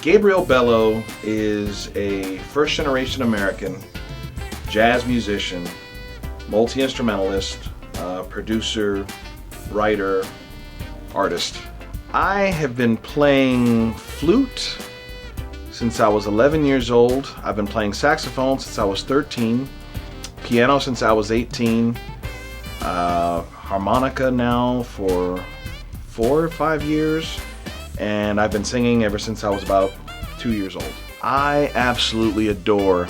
Gabriel Bello is a first-generation American jazz musician, multi-instrumentalist, producer, writer, artist. I have been playing flute since I was 11 years old. I've been playing saxophone since I was 13, piano since I was 18, harmonica now for 4 or 5 years, and I've been singing ever since I was about 2 years old. I absolutely adore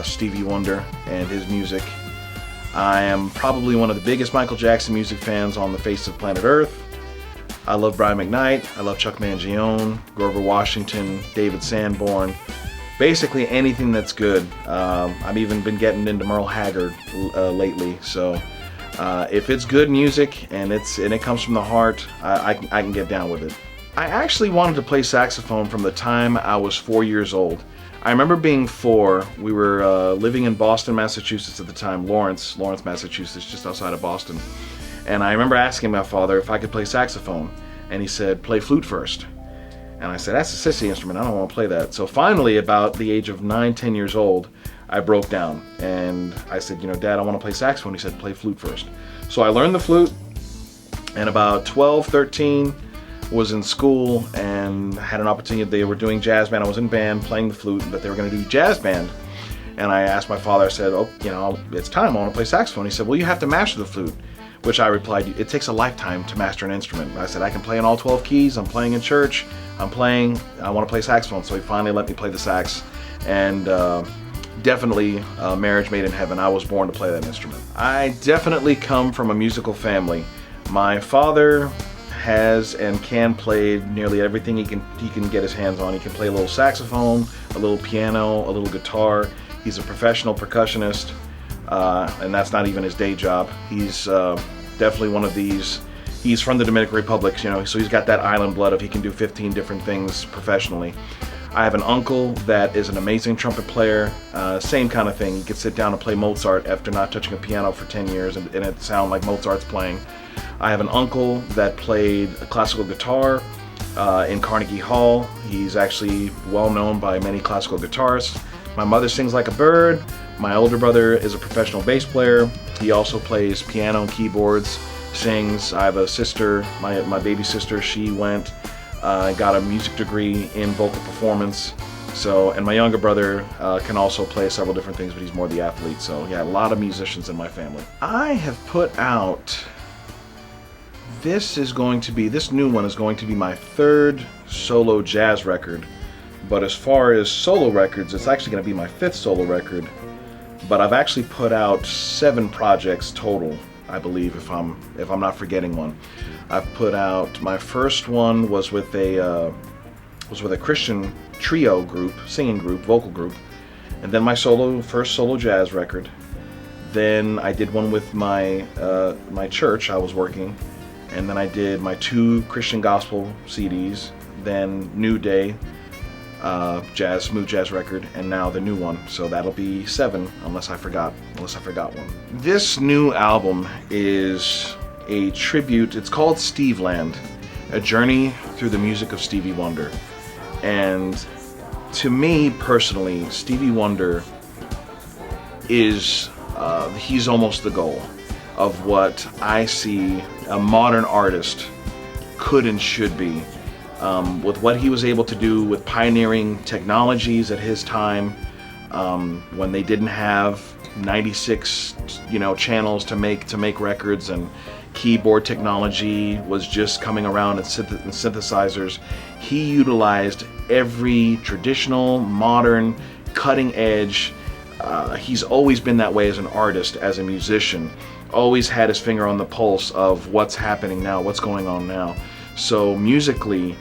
Stevie Wonder and his music. I am probably one of the biggest Michael Jackson music fans on the face of planet Earth. I love Brian McKnight, I love Chuck Mangione, Grover Washington, David Sanborn, basically anything that's good. I've even been getting into Merle Haggard lately, so if it's good music and it comes from the heart, I can get down with it. I actually wanted to play saxophone from the time I was 4 years old. I remember being 4. We were living in Boston, Massachusetts at the time, Lawrence, Massachusetts, just outside of Boston. And I remember asking my father if I could play saxophone, and he said, "Play flute first." And I said, "That's a sissy instrument, I don't want to play that." So finally, about the age of 9, 10 years old, I broke down and I said, "Dad, I want to play saxophone." He said, "Play flute first." So I learned the flute, and about 12, 13, was in school and had an opportunity. They were doing jazz band. I was in band playing the flute, but they were going to do jazz band. And I asked my father, I said, "Oh, it's time, I want to play saxophone." He said, "Well, you have to master the flute." Which I replied, "It takes a lifetime to master an instrument." I said, "I can play in all 12 keys. I'm playing in church. I want to play saxophone." So he finally let me play the sax. And definitely marriage made in heaven. I was born to play that instrument. I definitely come from a musical family. My father has and can play nearly everything he can get his hands on. He can play a little saxophone, a little piano, a little guitar. He's a professional percussionist, and that's not even his day job. He's definitely one of these. He's from the Dominican Republic, so he's got that island blood of he can do 15 different things professionally. I have an uncle that is an amazing trumpet player. Same kind of thing. He could sit down and play Mozart after not touching a piano for 10 years and it sound like Mozart's playing. I have an uncle that played classical guitar in Carnegie Hall. He's actually well known by many classical guitarists. My mother sings like a bird. My older brother is a professional bass player. He also plays piano and keyboards, sings. I have a sister, my baby sister. She went got a music degree in vocal performance. And my younger brother can also play several different things, but he's more the athlete. So yeah, a lot of musicians in my family. I have put out. This new one is going to be my 3rd solo jazz record, but as far as solo records, it's actually going to be my 5th solo record. But I've actually put out 7 projects total, I believe, if I'm not forgetting one. I've put out, my first one was with a Christian trio group, singing group, vocal group, and then my first solo jazz record. Then I did one with my church I was working. And then I did my 2 Christian gospel CDs, then New Day, smooth jazz record, and now the new one. So that'll be 7, unless I forgot one. This new album is a tribute. It's called Steveland, a journey through the music of Stevie Wonder. And to me personally, Stevie Wonder is he's almost the goal of what I see a modern artist could and should be, with what he was able to do with pioneering technologies at his time, when they didn't have 96 channels to make records, and keyboard technology was just coming around, and synthesizers. He utilized every traditional, modern, cutting edge. He's always been that way as an artist, as a musician. Always had his finger on the pulse of what's happening now, what's going on now. So musically,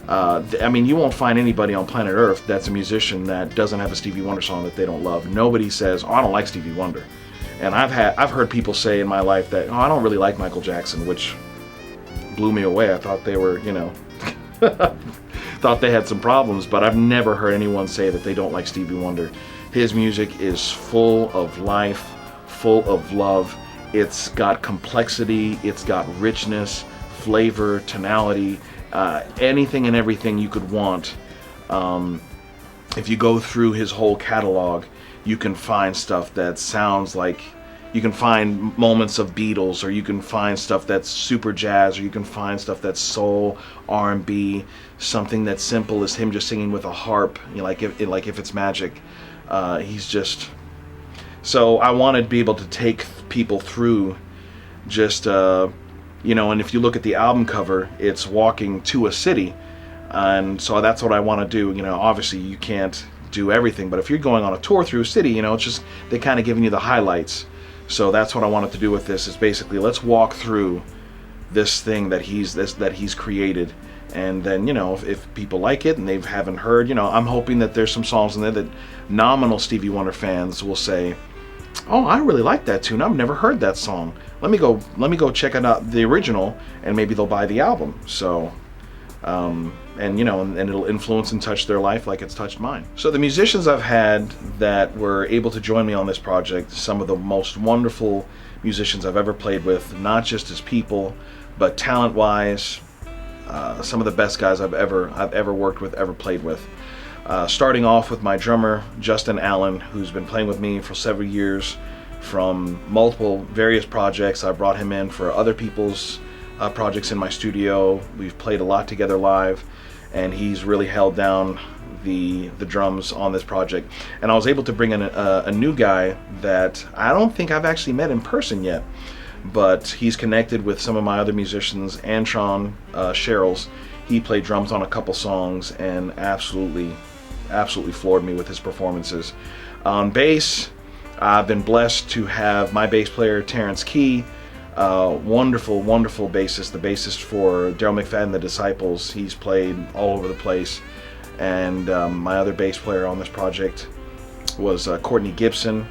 you won't find anybody on planet Earth that's a musician that doesn't have a Stevie Wonder song that they don't love. Nobody says, "Oh, I don't like Stevie Wonder." And I've heard people say in my life that, "Oh, I don't really like Michael Jackson," which blew me away. I thought they were, thought they had some problems, but I've never heard anyone say that they don't like Stevie Wonder. His music is full of life, full of love. It's got complexity, it's got richness, flavor, tonality, anything and everything you could want If you go through his whole catalog, you can find stuff that sounds like, you can find moments of Beatles, or you can find stuff that's super jazz, or you can find stuff that's soul, R&B, something that's simple as him just singing with a harp, you know, like if it's magic. He's just, so I wanted to be able to take people through just, you know, and if you look at the album cover, it's walking to a city, and so that's what I want to do. You know, obviously you can't do everything, but if you're going on a tour through a city, you know, it's just, they're kind of giving you the highlights. So that's what I wanted to do with this, is basically let's walk through this thing that he's created, and then, you know, if people like it and they haven't heard, you know, I'm hoping that there's some songs in there that nominal Stevie Wonder fans will say, oh, I really like that tune, I've never heard that song, let me go check out the original, and maybe they'll buy the album. So and you know, and it'll influence and touch their life like it's touched mine. So the musicians I've had that were able to join me on this project, some of the most wonderful musicians I've ever played with, not just as people, but talent-wise, some of the best guys I've ever worked with, ever played with. Starting off with my drummer, Justin Allen, who's been playing with me for several years from multiple various projects. I brought him in for other people's projects in my studio. We've played a lot together live, and he's really held down the drums on this project. And I was able to bring in a new guy that I don't think I've actually met in person yet, but he's connected with some of my other musicians. Antron Sherrills, he played drums on a couple songs and absolutely floored me with his performances. On bass, I've been blessed to have my bass player Terrence Key, wonderful bassist, the bassist for Daryl McFadden and the Disciples. He's played all over the place. And my other bass player on this project was Courtney Gibson.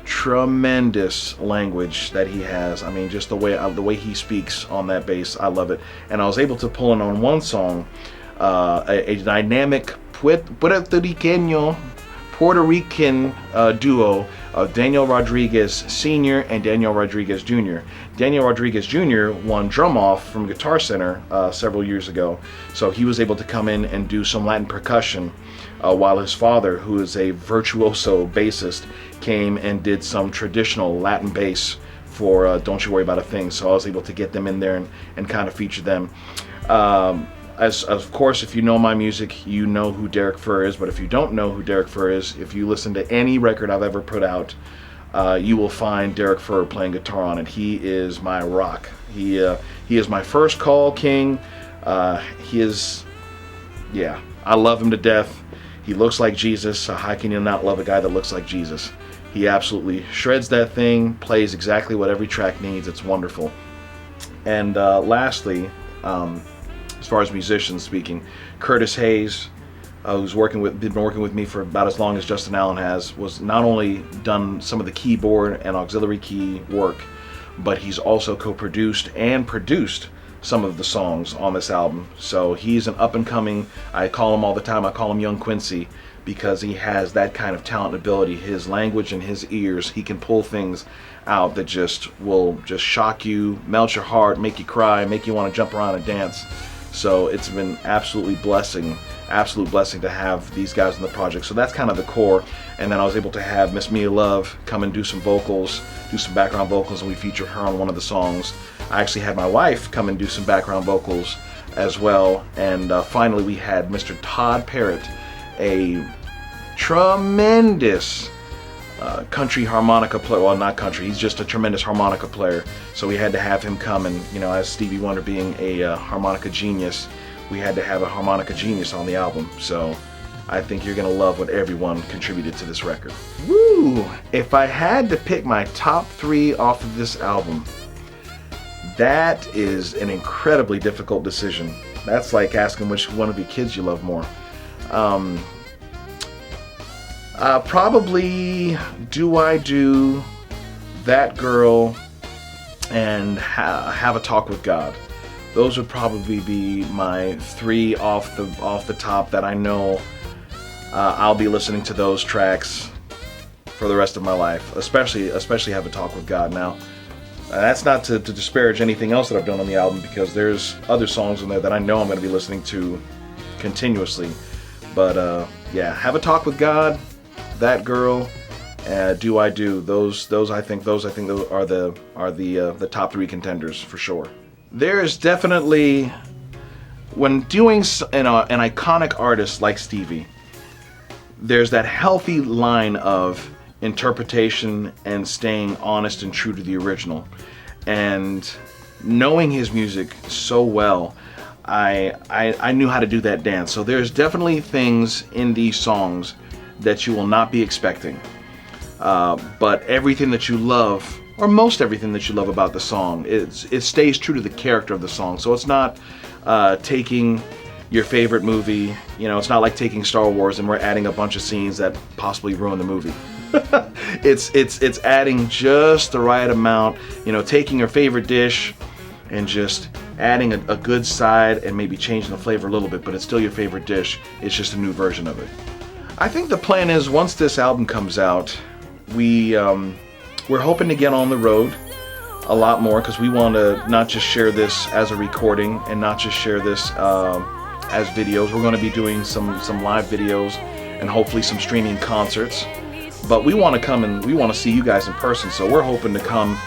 Tremendous language that he has. I mean, just the way he speaks on that bass, I love it. And I was able to pull in on one song a dynamic Puerto Rican duo of Daniel Rodriguez Sr. and Daniel Rodriguez Jr. Daniel Rodriguez Jr. won Drum Off from Guitar Center several years ago, so he was able to come in and do some Latin percussion, while his father, who is a virtuoso bassist, came and did some traditional Latin bass for Don't You Worry About a Thing. So I was able to get them in there and kind of feature them. As of course, if you know my music, you know who Derek Furr is. But if you don't know who Derek Furr is, if you listen to any record I've ever put out, you will find Derek Furr playing guitar on it. He is my rock. He is my first call king. He is, yeah, I love him to death. He looks like Jesus. So how can you not love a guy that looks like Jesus? He absolutely shreds that thing, plays exactly what every track needs. It's wonderful. And lastly, as far as musicians speaking, Curtis Hayes, who's been working with me for about as long as Justin Allen has, was not only done some of the keyboard and auxiliary key work, but he's also co-produced and produced some of the songs on this album. So he's an up-and-coming, I call him all the time, I call him Young Quincy, because he has that kind of talent and ability. His language and his ears, he can pull things out that will just shock you, melt your heart, make you cry, make you want to jump around and dance. So it's been absolute blessing to have these guys in the project. So that's kind of the core. And then I was able to have Miss Mia Love come and do some vocals, do some background vocals, and we featured her on one of the songs. I actually had my wife come and do some background vocals as well. And finally we had Mr. Todd Parrott, a tremendous country harmonica player. Well, not country, he's just a tremendous harmonica player. So we had to have him come, and you know, as Stevie Wonder being a harmonica genius, we had to have a harmonica genius on the album. So I think you're gonna love what everyone contributed to this record. Woo! If I had to pick my top 3 off of this album, that is an incredibly difficult decision. That's like asking which one of your kids you love more. Probably Do I Do, That Girl, and Have a Talk with God. Those would probably be my 3 off the top that I know I'll be listening to those tracks for the rest of my life. Especially Have a Talk with God. Now, that's not to disparage anything else that I've done on the album, because there's other songs in there that I know I'm going to be listening to continuously. But yeah, Have a Talk with God, That Girl, Do I Do. Those I think those are the top 3 contenders for sure. There is definitely, when doing an iconic artist like Stevie, there's that healthy line of interpretation and staying honest and true to the original. And knowing his music so well, I knew how to do that dance. So there's definitely things in these songs that you will not be expecting. But everything that you love, or most everything that you love about the song, it stays true to the character of the song. So it's not taking your favorite movie, it's not like taking Star Wars and we're adding a bunch of scenes that possibly ruin the movie. It's adding just the right amount, taking your favorite dish and just adding a good side and maybe changing the flavor a little bit, but it's still your favorite dish. It's just a new version of it. I think the plan is, once this album comes out, we're hoping to get on the road a lot more, because we want to not just share this as a recording and not just share this as videos. We're going to be doing some live videos and hopefully some streaming concerts. But we want to come and we want to see you guys in person, so we're hoping to come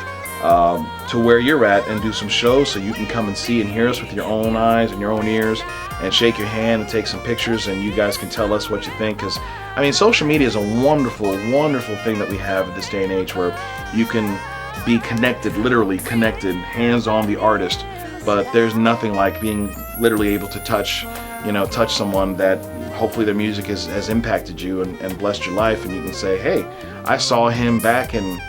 to where you're at and do some shows, so you can come and see and hear us with your own eyes and your own ears, and shake your hand and take some pictures, and you guys can tell us what you think. Because I mean, social media is a wonderful thing that we have in this day and age, where you can be connected, literally connected, hands-on the artist. But there's nothing like being literally able to touch someone that hopefully their music has impacted you and blessed your life, and you can say, hey, I saw him back in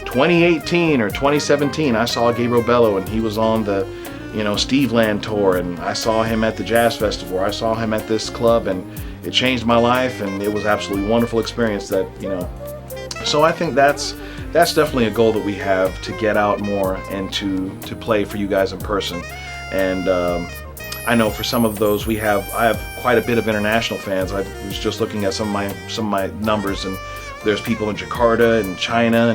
2018 or 2017. I saw Gabriel Bello and he was on the Steveland tour, and I saw him at the Jazz Festival, or I saw him at this club, and it changed my life, and it was absolutely wonderful experience that. So I think that's definitely a goal that we have, to get out more and to play for you guys in person. And I know for some of those I have quite a bit of international fans. I was just looking at some of my numbers, and there's people in Jakarta and China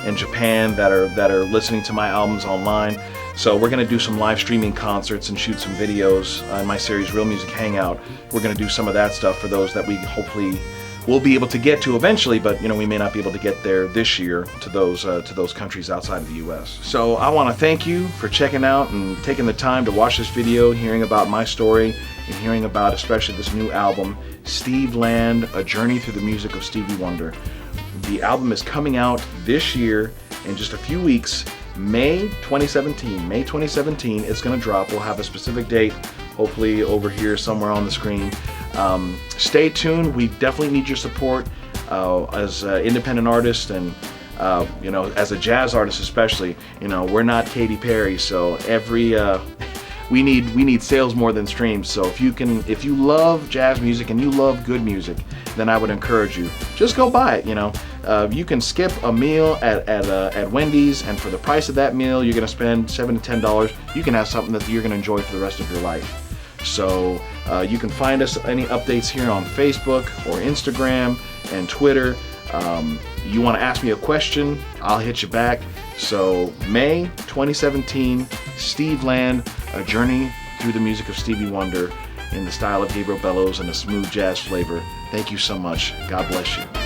and Japan that are listening to my albums online. So we're going to do some live streaming concerts and shoot some videos in my series Real Music Hangout. We're going to do some of that stuff for those that we hopefully will be able to get to eventually, but we may not be able to get there this year to those countries outside of the U.S. So I want to thank you for checking out and taking the time to watch this video, hearing about my story, and hearing about especially this new album, Steveland, A Journey Through the Music of Stevie Wonder. The album is coming out this year in just a few weeks. May 2017 it's going to drop. We'll have a specific date, hopefully over here somewhere on the screen. Stay tuned. We definitely need your support as independent artists, and as a jazz artist especially. We're not Katy Perry, so we need sales more than streams. So if you love jazz music and you love good music, then I would encourage you, just go buy it. You can skip a meal at Wendy's, and for the price of that meal, you're going to spend $7 to $10. You can have something that you're going to enjoy for the rest of your life. So you can find us, any updates here on Facebook or Instagram and Twitter. You want to ask me a question, I'll hit you back. So May 2017, Steveland, A Journey Through the Music of Stevie Wonder, in the style of Gabriel Bellows and a smooth jazz flavor. Thank you so much. God bless you.